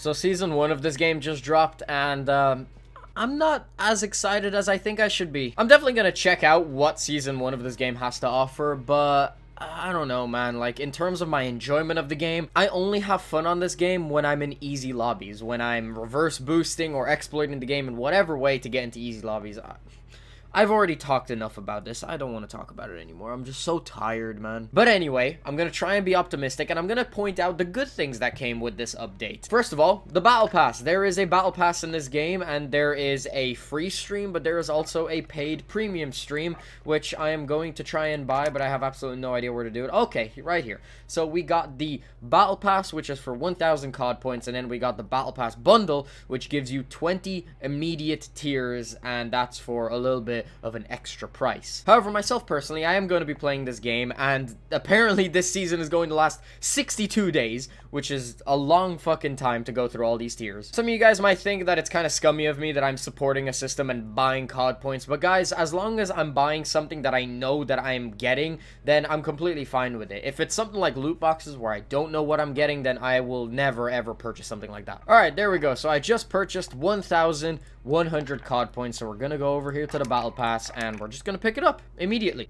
So Season 1 of this game just dropped, and I'm not as excited as I think I should be. I'm definitely gonna check out what Season 1 of this game has to offer, but I don't know, man. Like, in terms of my enjoyment of the game, I only have fun on this game when I'm in easy lobbies, when I'm reverse boosting or exploiting the game in whatever way to get into easy lobbies. I've already talked enough about this. I don't want to talk about it anymore. I'm just so tired, man. But anyway, I'm going to try and be optimistic, and I'm going to point out the good things that came with this update. First of all, the Battle Pass. There is a Battle Pass in this game, and there is a free stream, but there is also a paid premium stream, which I am going to try and buy, but I have absolutely no idea where to do it. Okay, right here. So we got the Battle Pass, which is for 1,000 COD points, and then we got the Battle Pass bundle, which gives you 20 immediate tiers, and that's for a little bit of an extra price. However, myself personally, I am going to be playing this game, and apparently this season is going to last 62 days, which is a long fucking time to go through all these tiers. Some of you guys might think that it's kind of scummy of me that I'm supporting a system and buying COD points, but guys, as long as I'm buying something that I know that I'm getting, then I'm completely fine with it. If it's something like loot boxes where I don't know what I'm getting, then I will never ever purchase something like that. Alright, there we go. So I just purchased 1,100 COD points, so we're gonna go over here to the Battle Pass, and we're just gonna pick it up immediately.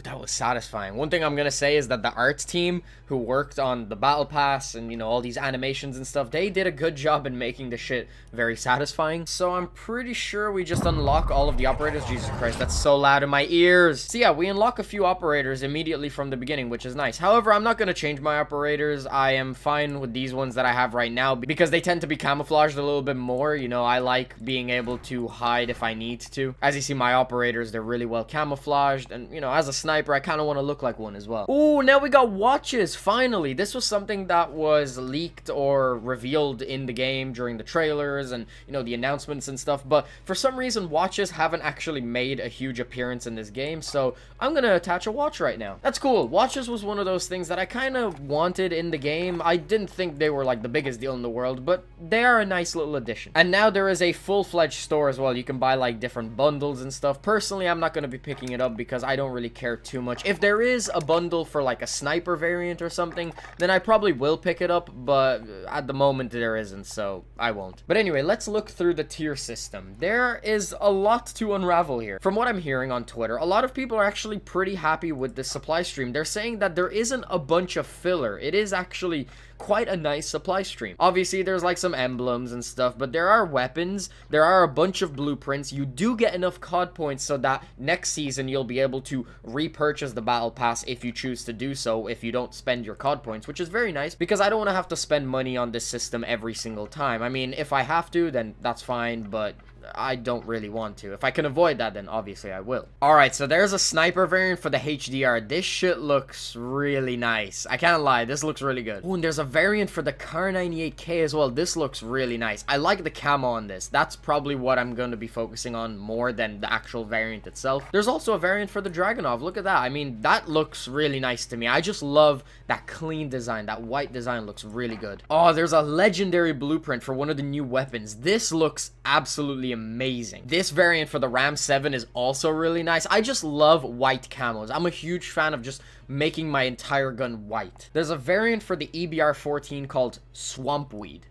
That was satisfying. One thing I'm gonna say is that the art team who worked on the Battle Pass and, you know, all these animations and stuff, they did a good job in making the shit very satisfying. So I'm pretty sure we just unlock all of the operators. Jesus Christ, that's so loud in my ears. So yeah, we unlock a few operators immediately from the beginning, which is nice. However, I'm not gonna change my operators. I am fine with these ones that I have right now because they tend to be camouflaged a little bit more. You know, I like being able to hide if I need to. As you see, my operators, they're really well camouflaged, and, you know, as a sniper, I kind of want to look like one as well. Ooh, now we got watches, finally. This was something that was leaked or revealed in the game during the trailers and, you know, the announcements and stuff, but for some reason, watches haven't actually made a huge appearance in this game, so I'm gonna attach a watch right now. That's cool. Watches was one of those things that I kind of wanted in the game. I didn't think they were, like, the biggest deal in the world, but they are a nice little addition. And now there is a full-fledged store as well. You can buy, like, different bundles and stuff. Personally, I'm not gonna be picking it up because I don't really care too much. If there is a bundle for like a sniper variant or something, then I probably will pick it up, but at the moment there isn't, so I won't. But anyway, let's look through the tier system. There is a lot to unravel here. From what I'm hearing on Twitter, a lot of people are actually pretty happy with the supply stream. They're saying that there isn't a bunch of filler. It is actually quite a nice supply stream. Obviously, there's like some emblems and stuff, but there are weapons, there are a bunch of blueprints. You do get enough COD points so that next season you'll be able to repurchase the Battle Pass if you choose to do so, if you don't spend your COD points, which is very nice because I don't want to have to spend money on this system every single time. I mean, if I have to, then that's fine, but I don't really want to. If I can avoid that, then obviously I will. Alright, so there's a sniper variant for the HDR. This shit looks really nice. I can't lie, this looks really good. Oh, and there's a variant for the Kar98K as well. This looks really nice. I like the camo on this. That's probably what I'm going to be focusing on more than the actual variant itself. There's also a variant for the Dragunov. Look at that. I mean, that looks really nice to me. I just love that clean design. That white design looks really good. Oh, there's a legendary blueprint for one of the new weapons. This looks absolutely amazing. This variant for the Ram 7 is also really nice. I just love white camos. I'm a huge fan of just making my entire gun white. There's a variant for the EBR-14 called Swampweed.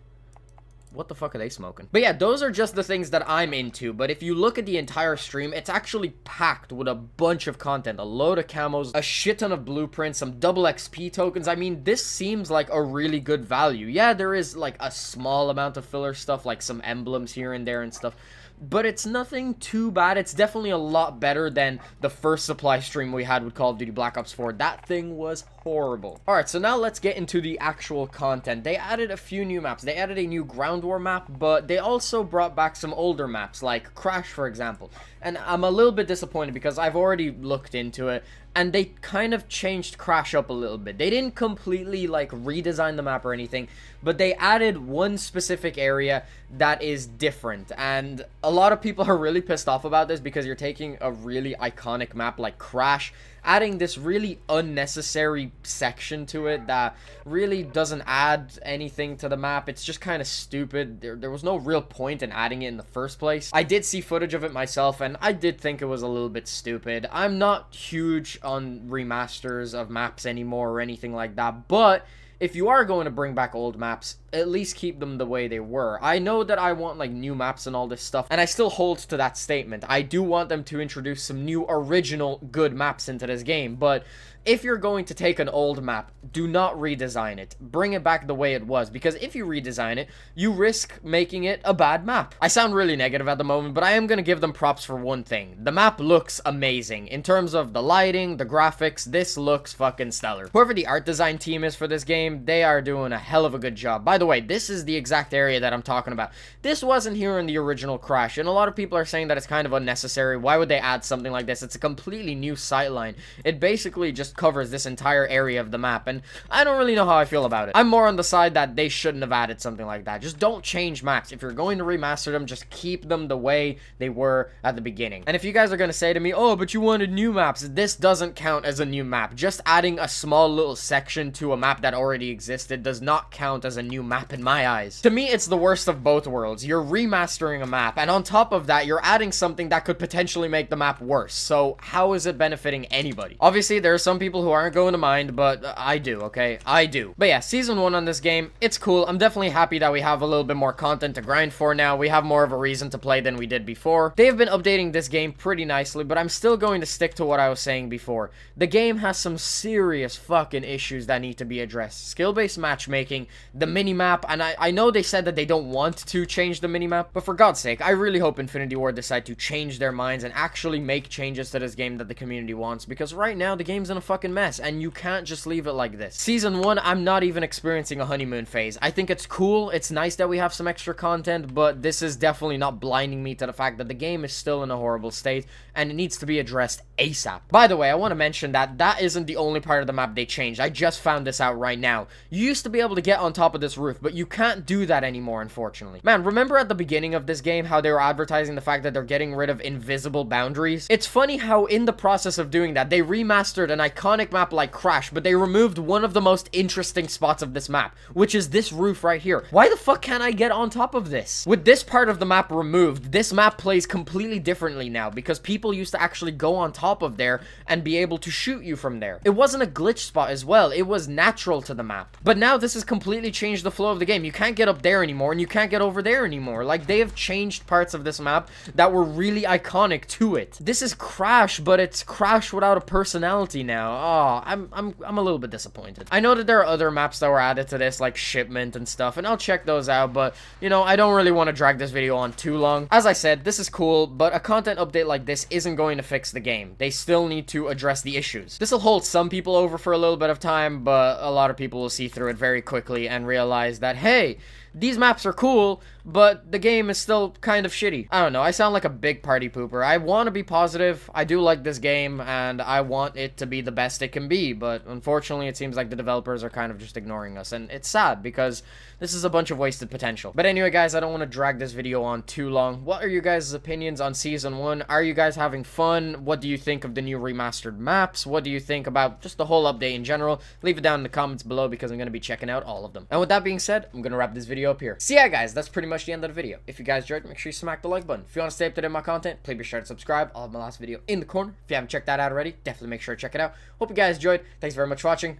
What the fuck are they smoking? But yeah, those are just the things that I'm into. But if you look at the entire stream, it's actually packed with a bunch of content. A load of camos, a shit ton of blueprints, some double XP tokens. I mean, this seems like a really good value. Yeah, there is like a small amount of filler stuff, like some emblems here and there and stuff, but it's nothing too bad. It's definitely a lot better than the first supply stream we had with Call of Duty Black Ops 4. That thing was horrible. Alright, so now let's get into the actual content. They added a few new maps. They added a new Ground War map, but they also brought back some older maps, like Crash, for example. And I'm a little bit disappointed because I've already looked into it, and they kind of changed Crash up a little bit. They didn't completely, like, redesign the map or anything, but they added one specific area that is different. And a lot of people are really pissed off about this because you're taking a really iconic map like Crash adding this really unnecessary section to it that really doesn't add anything to the map. It's just kind of stupid. There was no real point in adding it in the first place. I did see footage of it myself, and I did think it was a little bit stupid. I'm not huge on remasters of maps anymore or anything like that, but if you are going to bring back old maps, at least keep them the way they were. I know that I want like new maps and all this stuff, and I still hold to that statement. I do want them to introduce some new original good maps into this game, but if you're going to take an old map, do not redesign it. Bring it back the way it was, because if you redesign it, you risk making it a bad map. I sound really negative at the moment, but I am going to give them props for one thing. The map looks amazing. In terms of the lighting, the graphics, this looks fucking stellar. Whoever the art design team is for this game, they are doing a hell of a good job. By the way, this is the exact area that I'm talking about. This wasn't here in the original Crash, and a lot of people are saying that it's kind of unnecessary. Why would they add something like this? It's a completely new sightline. It basically just covers this entire area of the map, and I don't really know how I feel about it. I'm more on the side that they shouldn't have added something like that. Just don't change maps. If you're going to remaster them, just keep them the way they were at the beginning. And if you guys are going to say to me, oh, but you wanted new maps, this doesn't count as a new map. Just adding a small little section to a map that already existed does not count as a new map in my eyes. To me, it's the worst of both worlds. You're remastering a map, and on top of that, you're adding something that could potentially make the map worse. So how is it benefiting anybody? Obviously, there are some people who aren't going to mind, but I do, okay? I do. But yeah, Season 1 on this game, it's cool. I'm definitely happy that we have a little bit more content to grind for now. We have more of a reason to play than we did before. They have been updating this game pretty nicely, but I'm still going to stick to what I was saying before. The game has some serious fucking issues that need to be addressed. Skill-based matchmaking, the minimap, and I know they said that they don't want to change the minimap, but for God's sake, I really hope Infinity Ward decide to change their minds and actually make changes to this game that the community wants, because right now the game's in a fucking mess, and you can't just leave it like this. Season 1, I'm not even experiencing a honeymoon phase. I think it's cool, it's nice that we have some extra content, but this is definitely not blinding me to the fact that the game is still in a horrible state, and it needs to be addressed ASAP. By the way, I want to mention that that isn't the only part of the map they changed. I just found this out right now. You used to be able to get on top of this roof, but you can't do that anymore, unfortunately. Man, remember at the beginning of this game how they were advertising the fact that they're getting rid of invisible boundaries? It's funny how in the process of doing that, they remastered an iconic map like Crash, but they removed one of the most interesting spots of this map, which is this roof right here. Why the fuck can't I get on top of this? With this part of the map removed, this map plays completely differently now, because people used to actually go on top of there and be able to shoot you from there. It wasn't a glitch spot as well, it was natural to the map. But now this has completely changed the flow of the game. You can't get up there anymore, and you can't get over there anymore. Like, they have changed parts of this map that were really iconic to it. This is Crash, but it's Crash without a personality now. Oh, I'm a little bit disappointed. I know that there are other maps that were added to this, like Shipment and stuff, and I'll check those out, but, you know, I don't really want to drag this video on too long. As I said, this is cool, but a content update like this isn't going to fix the game. They still need to address the issues. This will hold some people over for a little bit of time, but a lot of people will see through it very quickly and realize that, hey, these maps are cool, but the game is still kind of shitty. I don't know, I sound like a big party pooper. I want to be positive, I do like this game, and I want it to be the best it can be, but unfortunately it seems like the developers are kind of just ignoring us, and it's sad, because this is a bunch of wasted potential. But anyway, guys, I don't want to drag this video on too long. What are you guys' opinions on Season 1? Are you guys having fun? What do you think of the new remastered maps? What do you think about just the whole update in general? Leave it down in the comments below, because I'm going to be checking out all of them. And with that being said, I'm going to wrap this video up here. So yeah, guys, that's pretty much the end of the video. If you guys enjoyed, make sure you smack the like button. If you want to stay up to date on my content, please be sure to subscribe. I'll have my last video in the corner. If you haven't checked that out already, definitely make sure to check it out. Hope you guys enjoyed. Thanks very much for watching.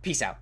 Peace out.